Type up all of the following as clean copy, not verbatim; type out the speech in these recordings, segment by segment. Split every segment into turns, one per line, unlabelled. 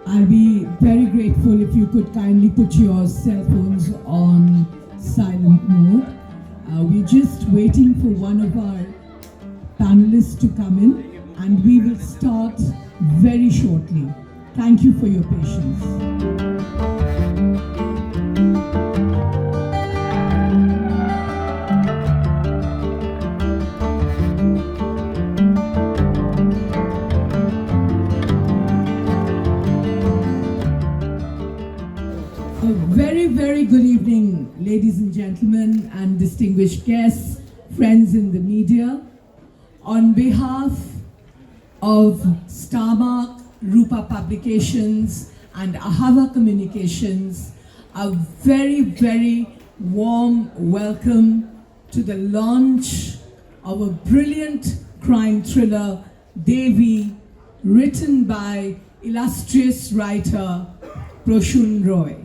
I'll be very grateful if you could kindly put your cell phones on silent mode. We're just waiting for one of our panelists to come in, and we will start very shortly. Thank you for your patience. Very good evening, ladies and gentlemen, and distinguished guests, friends in the media. On behalf of Starmark, Rupa Publications, and AHAVA Communications, a very warm welcome to the launch of a brilliant crime thriller, DEVI, written by illustrious writer Prasun Roy.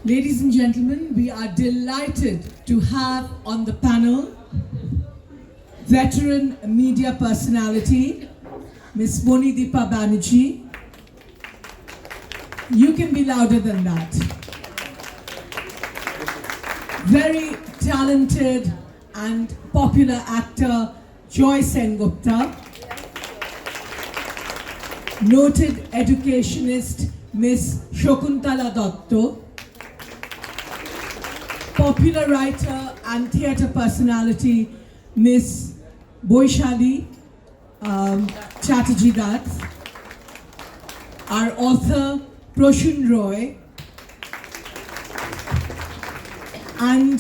Ladies and gentlemen, we are delighted to have on the panel veteran media personality, Ms Monideepa Banerjie. You can be louder than that. Very talented and popular actor, Joy Sengupta. Noted educationist, Ms Shakuntala Datta. Popular writer and theatre personality, Ms Baisali Chatterjee Dutt. Our author, Prasun Roy. And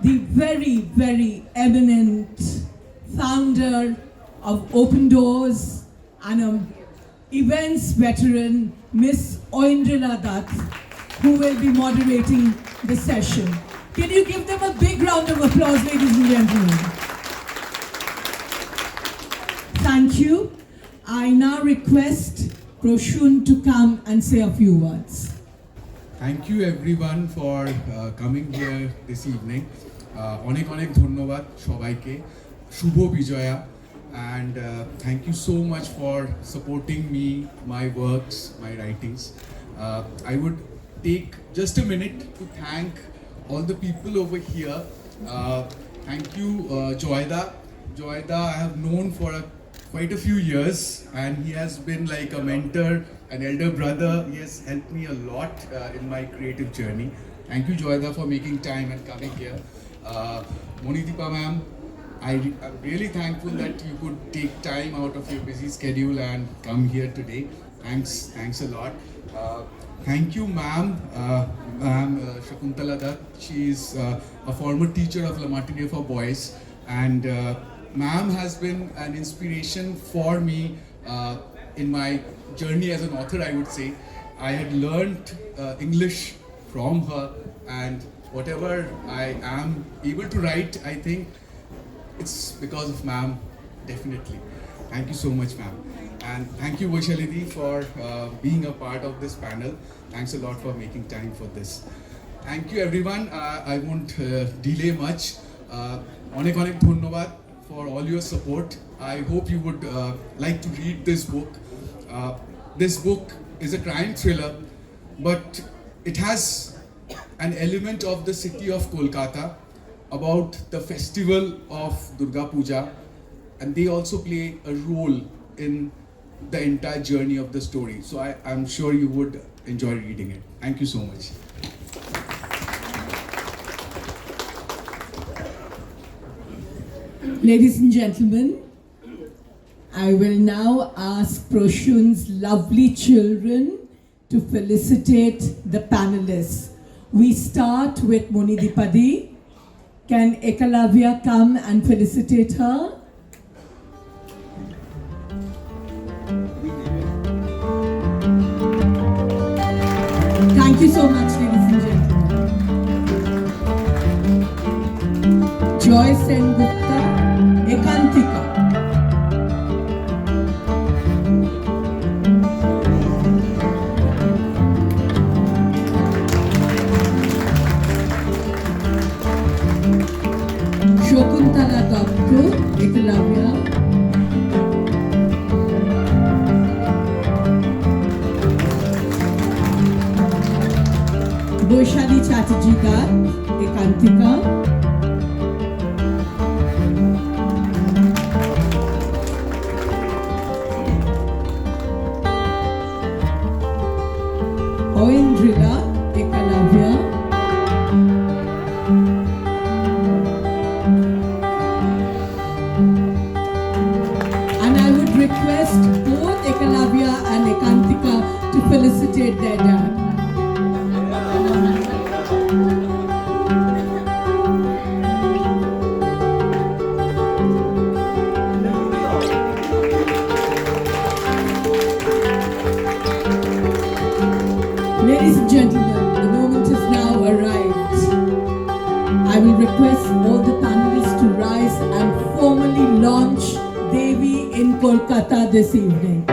the very eminent founder of Open Doors and an events veteran, Ms Oindrilla Dutt, who will be moderating the session. Can you give them a big round of applause, ladies and gentlemen? Thank you. I now request Prasun to come and say a few words.
Thank you everyone for coming here this evening. Onek dhonnobad shobaike. Shubho Bijoya. And thank you so much for supporting me, my works, my writings. I would take just a minute to thank all the people over here. Thank you, Joyda. Joyda I have known for quite a few years, and he has been like a mentor, an elder brother. He has helped me a lot in my creative journey. Thank you, Joyda, for making time and coming here. Monideepa ma'am, I'm really thankful that you could take time out of your busy schedule and come here today. Thanks a lot. Thank you, ma'am, Ms Shakuntala Datta. She is a former teacher of La Matinee for Boys, and ma'am has been an inspiration for me in my journey as an author, I would say. I had learned English from her, and whatever I am able to write, I think it's because of ma'am, definitely. Thank you so much, ma'am. And thank you, Baisali for being a part of this panel. Thanks a lot for making time for this. Thank you, everyone. I won't delay much. Onek dhonnobad for all your support. I hope you would like to read this book. This book is a crime thriller, but it has an element of the city of Kolkata, about the festival of Durga Puja, and they also play a role in the entire journey of the story. So I'm sure you would enjoy reading it. Thank you so much.
Ladies and gentlemen, I will now ask Prasun's lovely children to felicitate the panelists. We start with Monideepa Di. Can Ekalavya come and felicitate her? Thank you so much, ladies and gentlemen. Joy Sengupta, Ekantika. Shakuntala Datta, Baisali Chatterjee Dutt, Ekantika. Oindrilla Ekalavya. And I would request both Ekalavya and Ekantika to felicitate their dad. Ladies and gentlemen, the moment has now arrived. I will request all the panelists to rise and formally launch DEVI in Kolkata this evening.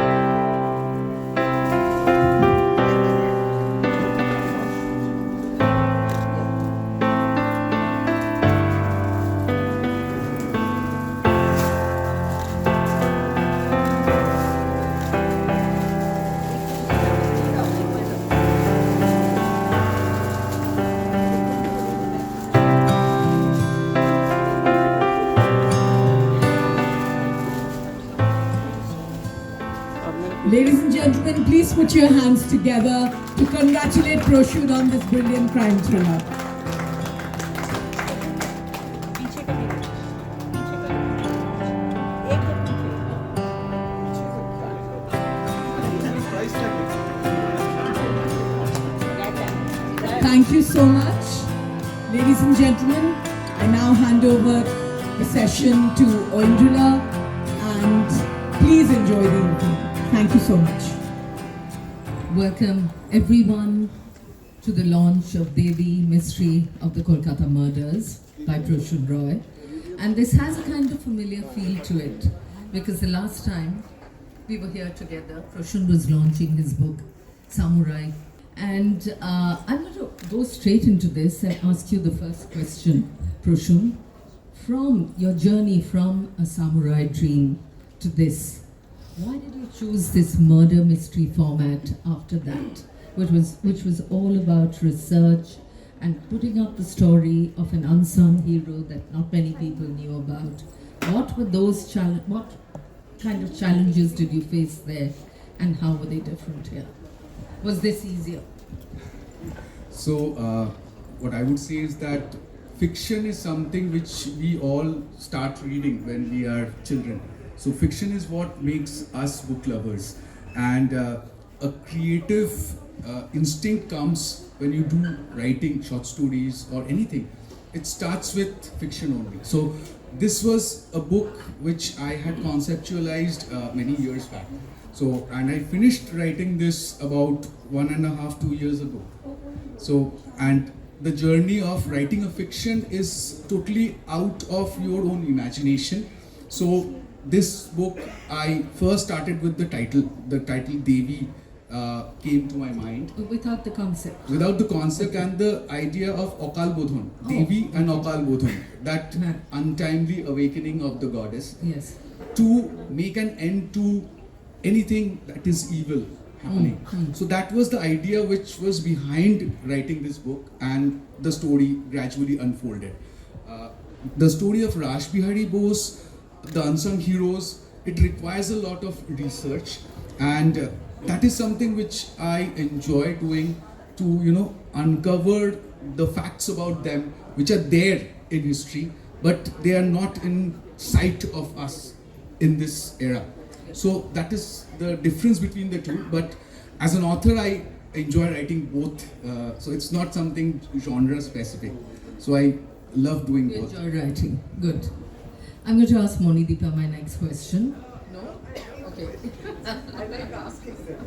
Ladies and gentlemen, please put your hands together to congratulate Prasun on this brilliant crime thriller. Thank you so much. Ladies and gentlemen, I now hand over the session to Oindrilla, and please enjoy the evening. Thank you so much.
Welcome everyone to the launch of DEVI, Mystery of the Kolkata Murders by Prasun Roy. And this has a kind of familiar feel to it because the last time we were here together, Prasun was launching his book, Samurai. And I'm going to go straight into this and ask you the first question, Prasun. From your journey from a samurai dream to this, why did you choose this murder mystery format after that, which was all about research and putting up the story of an unsung hero that not many people knew about? What were those what kind of challenges did you face there, and how were they different here? Was this easier?
So, what I would say is that fiction is something which we all start reading when we are children. So fiction is what makes us book lovers, and a creative instinct comes when you do writing short stories or anything. It starts with fiction only. So this was a book which I had conceptualized many years back. So, and I finished writing this about 1.5 to 2 years ago. So, and the journey of writing a fiction is totally out of your own imagination. So this book, I first started with the title. The title DEVI came to my mind.
Without the concept.
Without the concept and the idea of Akal Bodhon. DEVI and Akal Bodhon. That untimely awakening of the goddess.
Yes.
To make an end to anything that is evil happening. So that was the idea which was behind writing this book, and the story gradually unfolded. The story of Rash Bihari Bose, the unsung heroes, it requires a lot of research, and that is something which I enjoy doing, to uncover the facts about them which are there in history, but they are not in sight of us in this era. So that is the difference between the two. But as an author, I enjoy writing both. So it's not something genre specific. So I love doing both.
Enjoy writing. Good. I'm going to ask Monideepa my next question. No? Okay. I like asking them.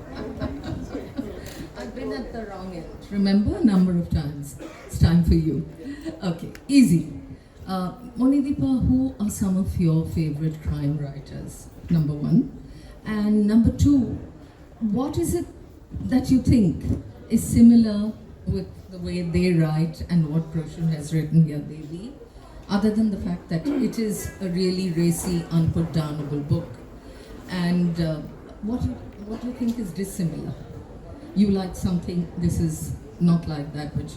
I've been at the wrong end. Remember, a number of times. It's time for you. Okay, easy. Monideepa, who are some of your favorite crime writers? Number one. And number two, what is it that you think is similar with the way they write and what Prasun has written here, DEVI, other than the fact that it is a really racy, unputdownable book? And what do you think is dissimilar? You like something, this is not like that, but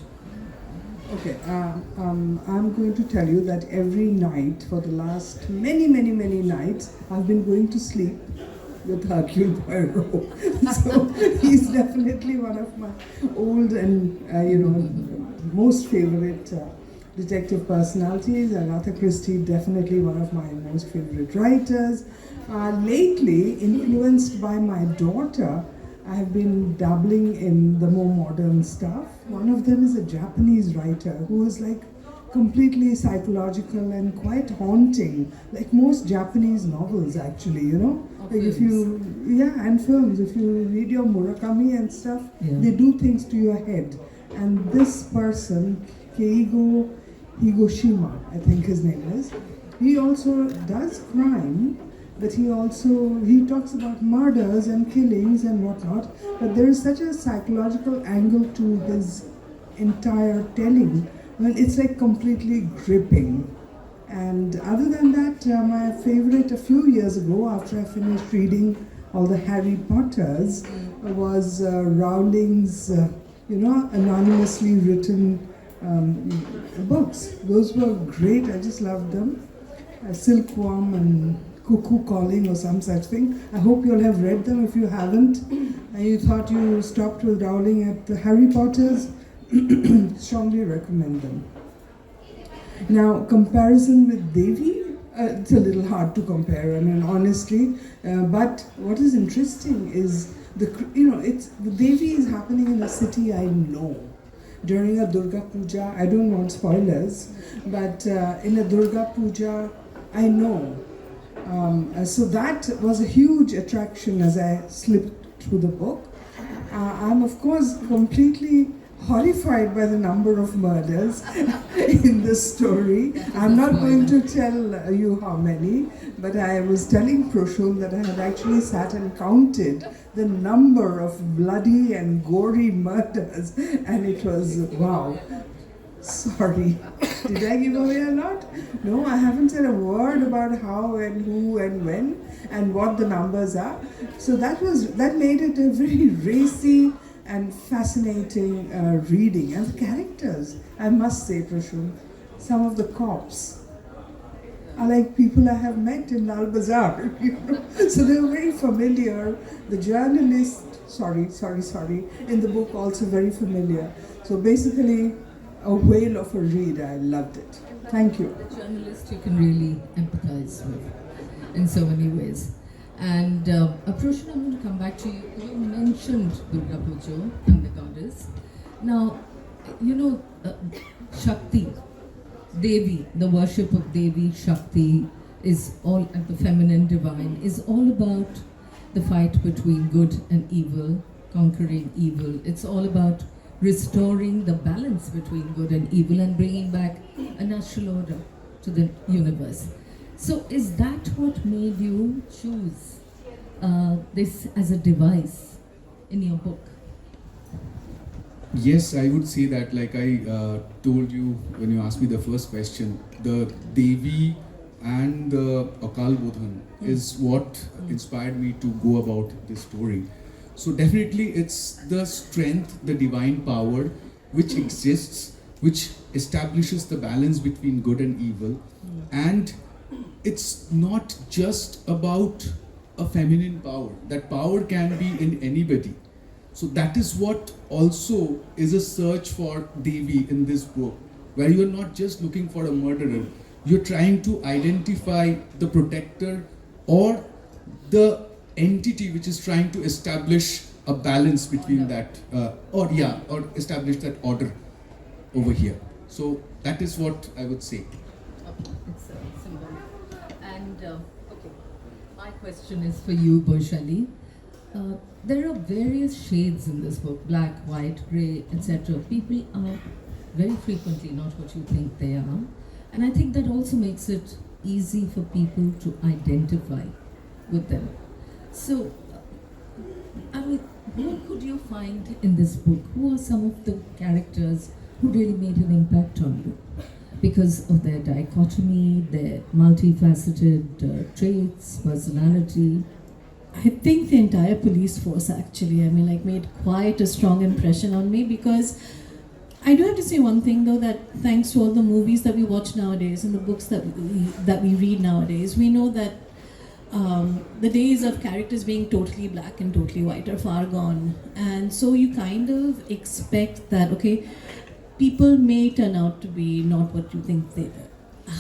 Okay, I'm going to tell you that every night for the last many nights, I've been going to sleep with Hercule Poirot. So he's definitely one of my old and most favorite detective personalities, and Agatha Christie definitely one of my most favorite writers. Lately, influenced by my daughter, I have been dabbling in the more modern stuff. One of them is a Japanese writer who is like completely psychological and quite haunting, like most Japanese novels actually, you know. Like if you, and films, if you read your Murakami and stuff, they do things to your head. And this person, Keigo Higoshima, I think his name is, he also does crime, but he talks about murders and killings and whatnot, but there is such a psychological angle to his entire telling. Well, it's like completely gripping. And other than that, my favorite a few years ago, after I finished reading all the Harry Potters, was Rowling's, anonymously written books. Those were great, I just loved them. Silkworm and Cuckoo Calling or some such thing. I hope you all have read them. If you haven't, and you thought you stopped with Rowling at the Harry Potters, strongly recommend them. Now, comparison with Devi, it's a little hard to compare, I mean, honestly. But what is interesting is the Devi is happening in a city I know. During a Durga Puja, I don't want spoilers, but in a Durga Puja, I know. So that was a huge attraction as I slipped through the book. I'm of course completely horrified by the number of murders in this story. I'm not going to tell you how many, but I was telling Prasun that I had actually sat and counted the number of bloody and gory murders, and it was wow. Sorry, did I give away a lot? No, I haven't said a word about how and who and when and what the numbers are. So that made it a very racy and fascinating reading. And the characters, I must say, Prasun, some of the cops are like people I have met in Lal Bazaar. So they were very familiar. The journalist, sorry, in the book also very familiar. So basically, a whale of a read. I loved it. Thank you.
A journalist you can really empathize with in so many ways. And Prasun, I'm going to come back to you. You mentioned Durga Puja and the goddess. Now, Shakti, Devi, the worship of Devi, Shakti, is all, the feminine divine, is all about the fight between good and evil, conquering evil. It's all about restoring the balance between good and evil and bringing back a natural order to the universe. So is that what made you choose this as a device in your book?
Yes, I would say that, like I told you when you asked me the first question, the Devi and the Akal Bodhan is what inspired me to go about this story. So definitely it's the strength, the divine power which exists, which establishes the balance between good and evil. And it's not just about a feminine power. That power can be in anybody. So that is what also is a search for Devi in this book, where you are not just looking for a murderer, you're trying to identify the protector or the entity which is trying to establish a balance between that, or establish that order over here. So that is what I would say.
It's symbolic. And okay, my question is for you, Baisali. There are various shades in this book: black, white, grey, etc. People are very frequently not what you think they are, and I think that also makes it easy for people to identify with them. So, I mean, what could you find in this book? Who are some of the characters who really made an impact on you because of their dichotomy, their multifaceted traits, personality?
I think the entire police force actually, I mean, like, made quite a strong impression on me, because I do have to say one thing though, that thanks to all the movies that we watch nowadays and the books that we read nowadays, we know that the days of characters being totally black and totally white are far gone. And so you kind of expect that, okay, people may turn out to be not what you think they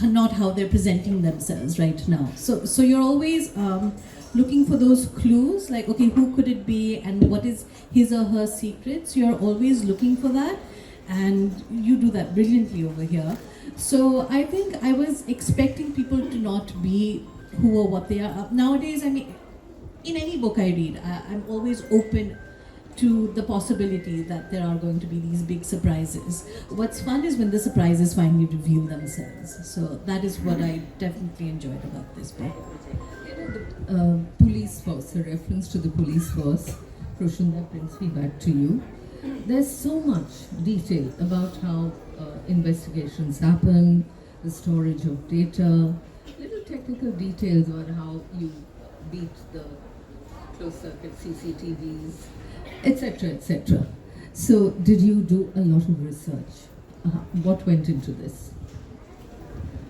not how they're presenting themselves right now. So you're always looking for those clues, like, okay, who could it be and what is his or her secrets? You're always looking for that, and you do that brilliantly over here. So I think I was expecting people to not be who or what they are. Nowadays, I mean, in any book I read, I'm always open to the possibility that there are going to be these big surprises. What's fun is when the surprises finally reveal themselves. So that is what I definitely enjoyed about this book.
Police force, a reference to the police force, Prasun, that brings me back to you. There's so much detail about how investigations happen, the storage of data, little technical details on how you beat the closed circuit CCTVs, etc., etc. So, did you do a lot of research? What went into this?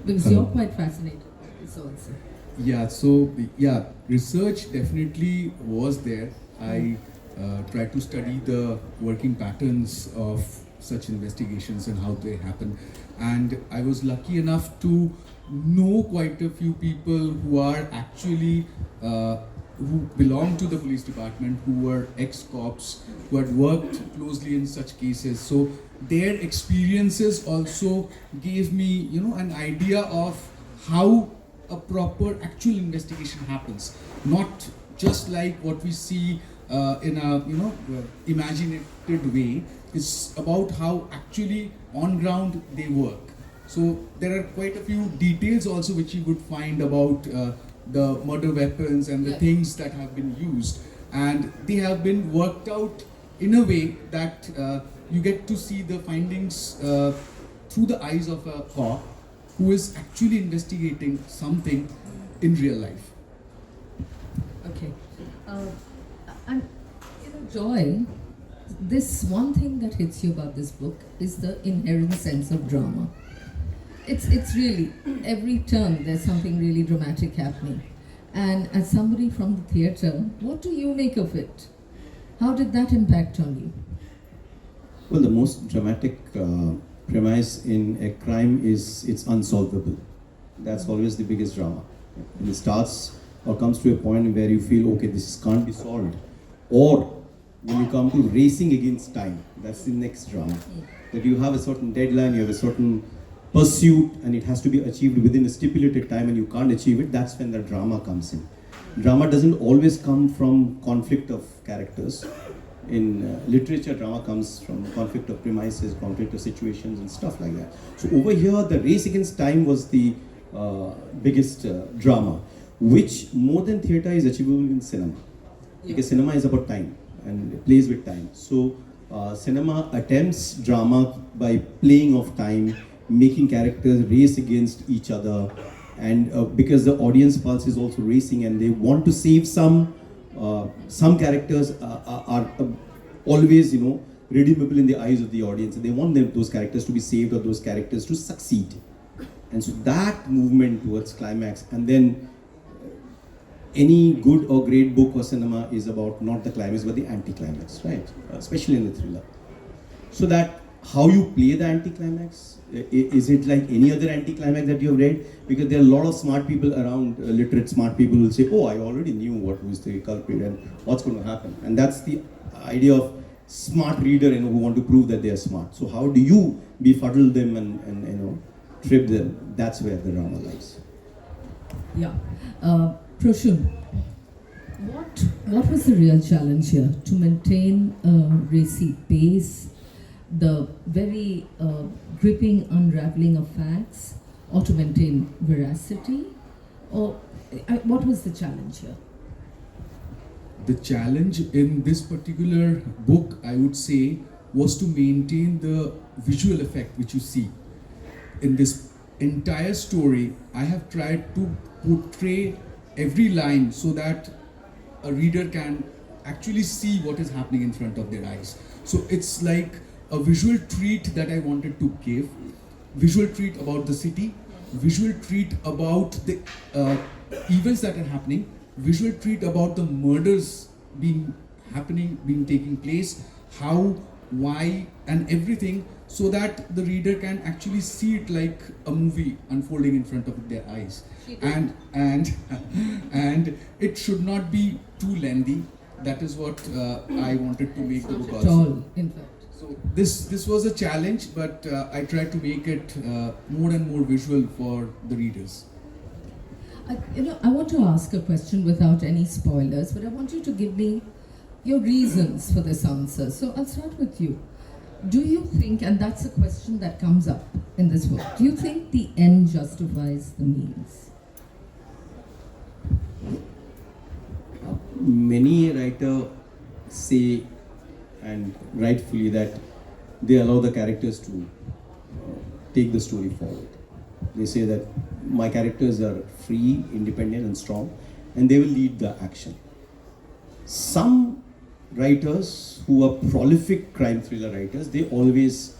Because you're quite fascinated by this also.
Yeah, so yeah, research definitely was there. I tried to study the working patterns of such investigations and how they happen. And I was lucky enough to know quite a few people who are actually who belong to the police department, who were ex-cops, who had worked closely in such cases. So their experiences also gave me, you know, an idea of how a proper actual investigation happens, not just like what we see in a, you know, imaginative way. It's about how actually on ground they work. So there are quite a few details also which you would find about the murder weapons and the things that have been used, and they have been worked out in a way that you get to see the findings through the eyes of a cop who is actually investigating something in real life.
Okay. And you know, Joy, this one thing that hits you about this book is the inherent sense of drama. It's really, every turn there's something really dramatic happening. And as somebody from the theatre, what do you make of it? How did that impact on you?
Well, the most dramatic premise in a crime is it's unsolvable. That's always the biggest drama. And it starts or comes to a point where you feel, okay, this can't be solved. Or when you come to racing against time, that's the next drama. That you have a certain deadline, you have a certain pursuit, and it has to be achieved within a stipulated time, and you can't achieve it. That's when the drama comes in. Drama doesn't always come from conflict of characters. In literature, drama comes from conflict of premises, conflict of situations, and stuff like that. So over here, the race against time was the biggest drama, which more than theatre is achievable in cinema. Because cinema is about time and it plays with time. So cinema attempts drama by playing of time, making characters race against each other, and because the audience pulse is also racing and they want to save some characters are always, you know, redeemable in the eyes of the audience, and they want those characters to be saved or those characters to succeed. And so that movement towards climax, and then any good or great book or cinema is about not the climax but the anti-climax, right? Especially in the thriller. So that how you play the anti-climax, is it like any other anti-climax that you have read? Because there are a lot of smart people around, literate smart people who will say, oh, I already knew what was the culprit and what's going to happen. And that's the idea of smart reader, you know, who want to prove that they are smart. So how do you befuddle them and you know, trip them? That's where the drama lies.
Yeah. Prasun, what was the real challenge here? To maintain a racy pace, the very gripping unraveling of facts, or to maintain veracity? Or what was the challenge here?
The challenge in this particular book, I would say, was to maintain the visual effect which you see. In this entire story, I have tried to portray every line so that a reader can actually see what is happening in front of their eyes. So it's like a visual treat that I wanted to give. Visual treat about the city, visual treat about the events that are happening, visual treat about the murders being taking place, how, why, and everything, so that the reader can actually see it like a movie unfolding in front of their eyes. And it should not be too lengthy. That is what I wanted to make the book
Not at
also.
all, in fact.
So this was a challenge, but I tried to make it more and more visual for the readers.
I want to ask a question without any spoilers, but I want you to give me your reasons for this answer. So I'll start with you. Do you think, and that's a question that comes up in this book, do you think the end justifies the means?
Many writers say, and rightfully, that they allow the characters to take the story forward. They say that my characters are free, independent and strong, and they will lead the action. Some writers who are prolific crime thriller writers, they always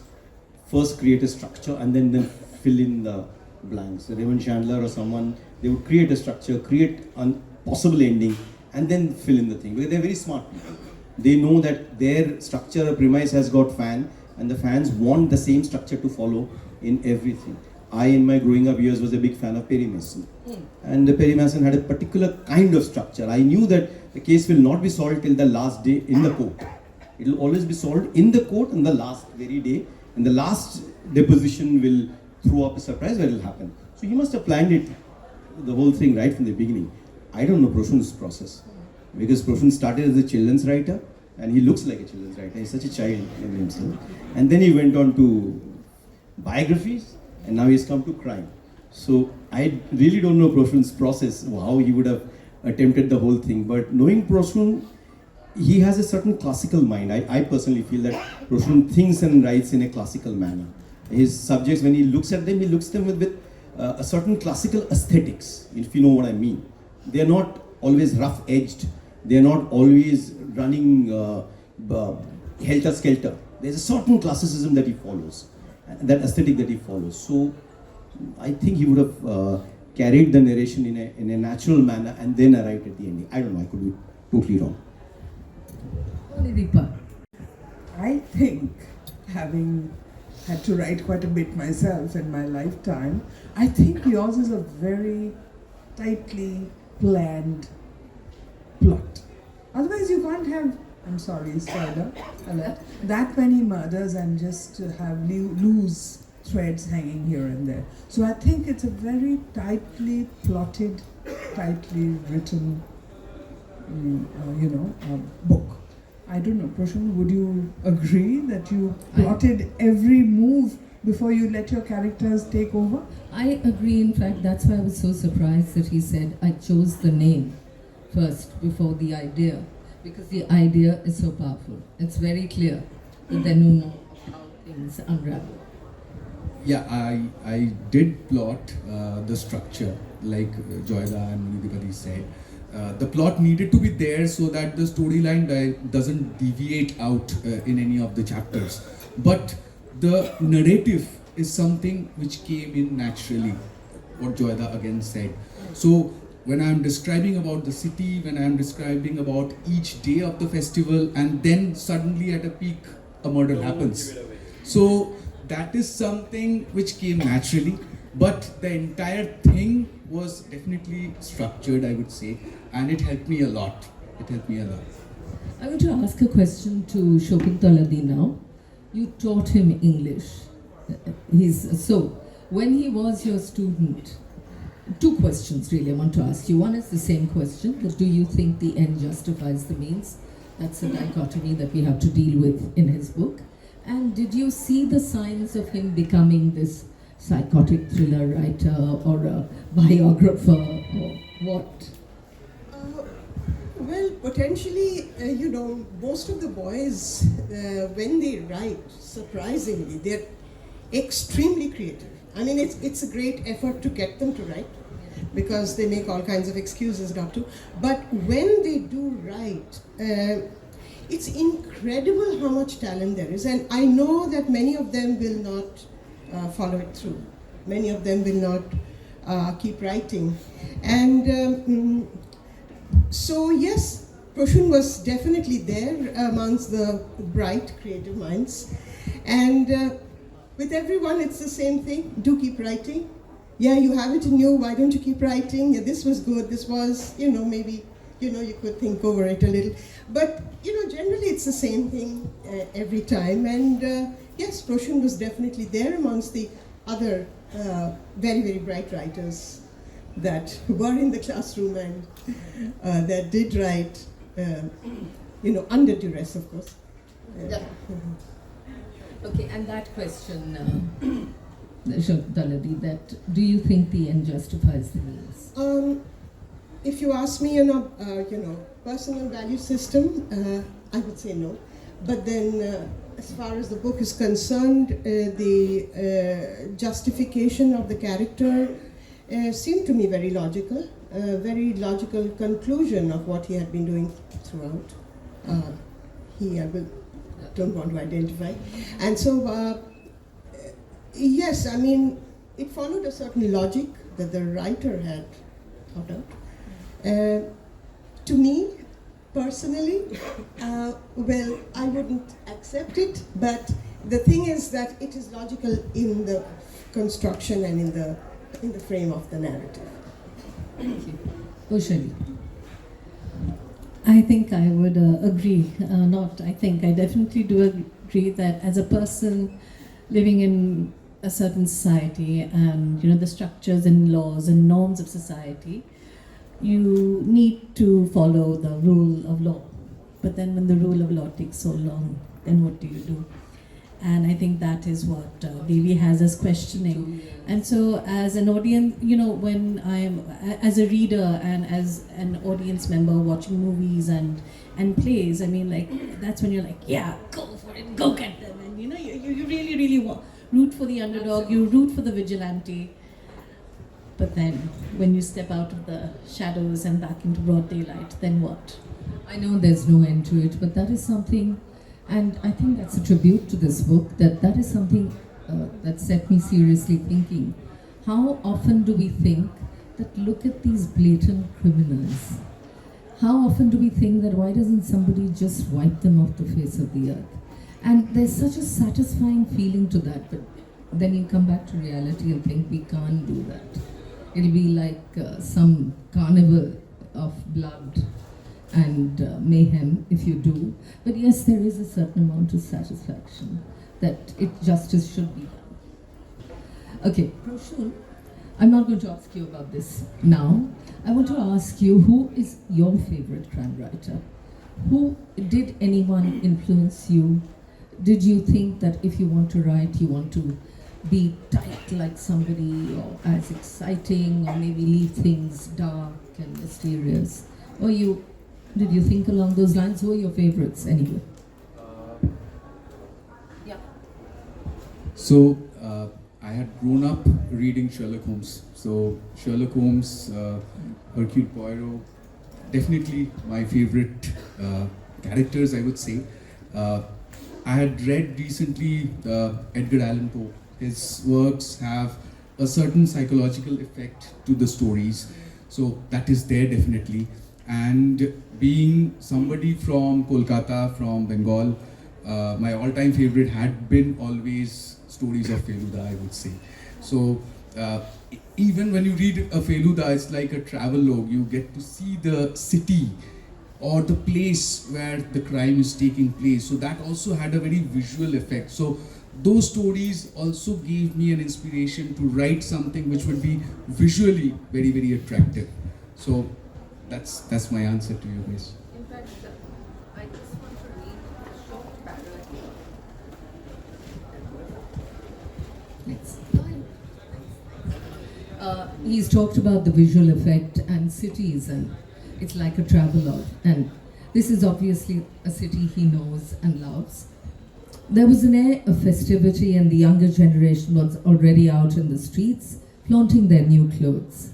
first create a structure and then fill in the blanks. So Raymond Chandler or someone, they would create a structure, create a possible ending, and then fill in the thing. Because they're very smart people. They know that their structure or premise has got fan, and the fans want the same structure to follow in everything. I, in my growing up years, was a big fan of Perry Mason. And the Perry Mason had a particular kind of structure. I knew that the case will not be solved till the last day in the court. It will always be solved in the court on the last very day, and the last deposition will throw up a surprise where it will happen. So he must have planned it, the whole thing, right from the beginning. I don't know Prasun's process, because Prasun started as a children's writer, and he looks like a children's writer. He's such a child in himself. And then he went on to biographies, and now he's come to crime. So I really don't know Prasun's process, how he would have attempted the whole thing. But knowing Prasun, he has a certain classical mind. I personally feel that Prasun thinks and writes in a classical manner. His subjects, when he looks at them, he looks at them with a certain classical aesthetics, if you know what I mean. They are not always rough-edged. They are not always running helter-skelter. There's a certain classicism that he follows, that aesthetic that he follows. So I think he would have carried the narration in a natural manner and then arrived at the ending. I don't know, I could be totally wrong.
Monideepa.
I think, having had to write quite a bit myself in my lifetime, I think yours is a very tightly planned plot. Otherwise you can't have, I'm sorry, spoiler alert, that many murders and just have loose threads hanging here and there. So I think it's a very tightly plotted, tightly written, book. I don't know, Prasun, would you agree that you plotted every move before you let your characters take over?
I agree. In fact, that's why I was so surprised that he said I chose the name first before the idea, because the idea is so powerful. It's very clear that there are no more how things unravel.
Yeah, I did plot the structure, like Joyla and Monideepa said. The plot needed to be there so that the storyline doesn't deviate out in any of the chapters. But the narrative is something which came in naturally, what Joyla again said. So when I'm describing about the city, when I'm describing about each day of the festival, and then suddenly at a peak, a murder happens. So that is something which came naturally, but the entire thing was definitely structured, I would say, and it helped me a lot.
I want to ask a question to Shakuntala Datta now. You taught him English. So, when he was your student, two questions really I want to ask you. One is the same question, that do you think the end justifies the means? That's a dichotomy that we have to deal with in his book. And did you see the signs of him becoming this psychotic thriller writer or a biographer or what?
Well, potentially, most of the boys, when they write, surprisingly, they're extremely creative. I mean, it's a great effort to get them to write, because they make all kinds of excuses not to. But when they do write, it's incredible how much talent there is. And I know that many of them will not follow it through. Many of them will not keep writing. And so yes, Prasun was definitely there amongst the bright creative minds. And with everyone, it's the same thing. Do keep writing. Yeah, you have it in you. Why don't you keep writing? Yeah, this was good. This was, maybe, you could think over it a little. But, generally it's the same thing every time. And yes, Prasun was definitely there amongst the other very, very bright writers that were in the classroom and that did write, under duress, of course.
Yeah. Okay, and that question, Shakuntala, that do you think the end justifies the means?
If you ask me, personal value system, I would say no. But then, as far as the book is concerned, the justification of the character seemed to me very logical, very logical conclusion of what he had been doing throughout. Don't want to identify. And so, yes, I mean, it followed a certain logic that the writer had thought out. To me, personally, well, I wouldn't accept it, but the thing is that it is logical in the construction and in the frame of the narrative.
Thank you. Baisali.
I think I would agree. I definitely do agree that as a person living in a certain society and the structures and laws and norms of society, you need to follow the rule of law. But then when the rule of law takes so long, then what do you do? And I think that is what DEVI has us questioning. And so as an audience, when I'm, as a reader and as an audience member watching movies and plays, I mean, like, that's when you're like, yeah, go for it, go get them. And you really, really root for the underdog, you root for the vigilante. But then when you step out of the shadows and back into broad daylight, then what?
I know there's no end to it, but that is something, and I think that's a tribute to this book, that is something that set me seriously thinking. How often do we think that, look at these blatant criminals? How often do we think that, why doesn't somebody just wipe them off the face of the earth? And there's such a satisfying feeling to that, but then you come back to reality and think we can't do that. It'll be like some carnival of blood and mayhem if you do. But yes, there is a certain amount of satisfaction that justice should be done. Okay, Prasun, I'm not going to ask you about this now. I want to ask you, who is your favorite crime writer? Did anyone influence you? Did you think that if you want to write, you want to be tight like somebody, or as exciting, or maybe leave things dark and mysterious? Or did you think along those lines? Who are your favorites anyway? Yeah.
So I had grown up reading Sherlock Holmes. So Sherlock Holmes, Hercule Poirot, definitely my favorite characters, I would say. I had read recently Edgar Allan Poe. His works have a certain psychological effect to the stories. So that is there definitely. And being somebody from Kolkata, from Bengal, my all-time favorite had been always stories of Feluda, I would say. So even when you read a Feluda, it's like a travelogue. You get to see the city or the place where the crime is taking place. So that also had a very visual effect. So those stories also gave me an inspiration to write something which would be visually very, very attractive. So that's my answer to you, Miss.
In fact, I just want to read a short paragraph. He's talked about the visual effect and cities, and it's like a travelogue. And this is obviously a city he knows and loves. There was an air of festivity, and the younger generation was already out in the streets, flaunting their new clothes.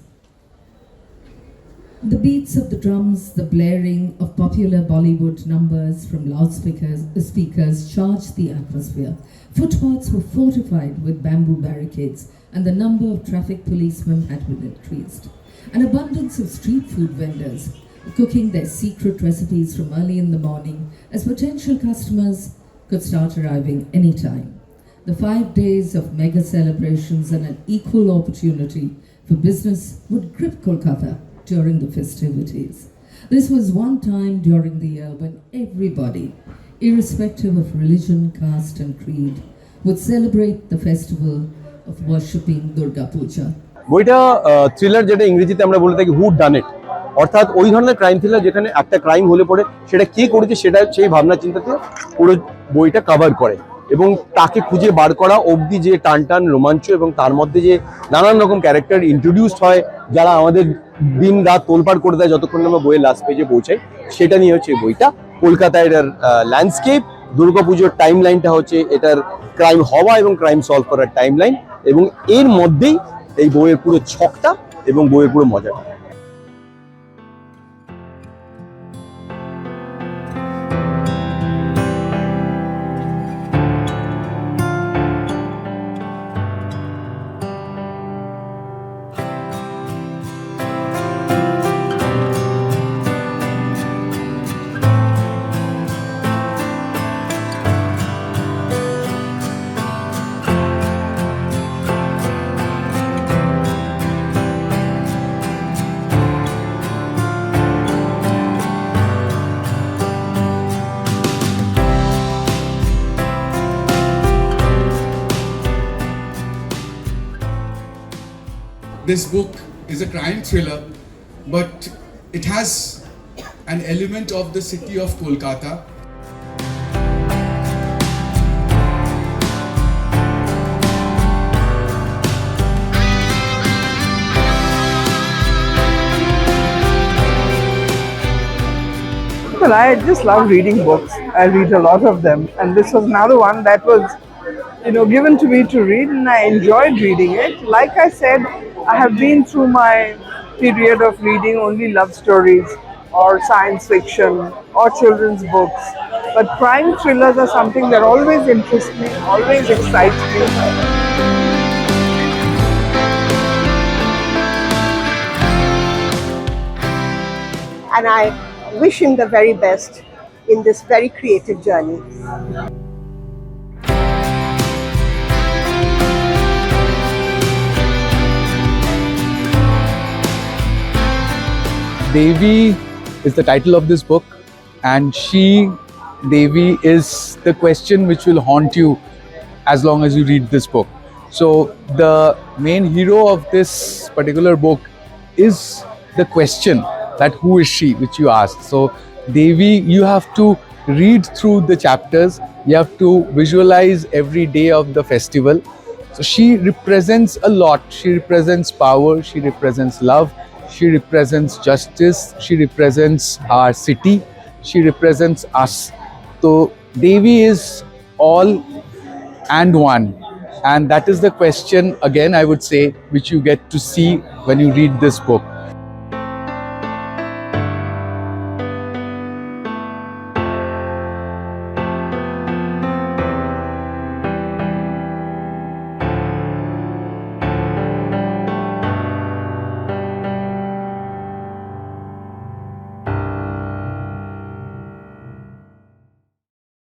The beats of the drums, the blaring of popular Bollywood numbers from speakers charged the atmosphere. Footpaths were fortified with bamboo barricades, and the number of traffic policemen had been increased. An abundance of street food vendors cooking their secret recipes from early in the morning, as potential customers could start arriving anytime. The 5 days of mega celebrations and an equal opportunity for business would grip Kolkata during the festivities. This was one time during the year when everybody, irrespective of religion, caste and creed, would celebrate the festival of worshipping Durga Puja.
বইটা thriller, যেটা ইংরেজিতে আমরা বলে থাকি হু ডান ইট, অর্থাৎ ওই ধরনের crime thriller যেখানে একটা ক্রাইম হলে পরে সেটা কে করেছে সেটা সেই ভাবনা চিন্তাতে পুরো বইটা কভার করে, এবং তাকে খুঁজে বার করা অবধি যে টান টান রোমাঞ্চ এবং তার মধ্যে যে নানান রকম ক্যারেক্টার ইন্ট্রোডিউসড হয় যারা আমাদের দিন রাত তোলপাড় করে দেয় যতক্ষণ আমরা বইয়ের লাস্ট পেজে পৌঁছাই, সেটা নিয়ে হচ্ছে বইটা। কলকাতায় এটার ল্যান্ডস্কেপ, দুর্গাপুজোর টাইম লাইনটা হচ্ছে এটার ক্রাইম হওয়া এবং ক্রাইম সলভ করার টাইম লাইন, এবং এর মধ্যেই এই বইয়ের পুরো ছকটা এবং বইয়ের পুরো মজাটা।
This book is a crime thriller, but it has an element of the city of Kolkata.
Well, I just love reading books. I read a lot of them, and this was another one that was, given to me to read, and I enjoyed reading it. Like I said, I have been through my period of reading only love stories or science fiction or children's books, but crime thrillers are something that always interest me, always excites me.
And I wish him the very best in this very creative journey.
Devi is the title of this book, and Devi, is the question which will haunt you as long as you read this book. So the main hero of this particular book is the question that who is she, which you asked. So Devi, you have to read through the chapters, you have to visualize every day of the festival. So she represents a lot. She represents power, she represents love, she represents justice, she represents our city, she represents us. So Devi is all and one, and that is the question, again I would say, which you get to see when you read this book.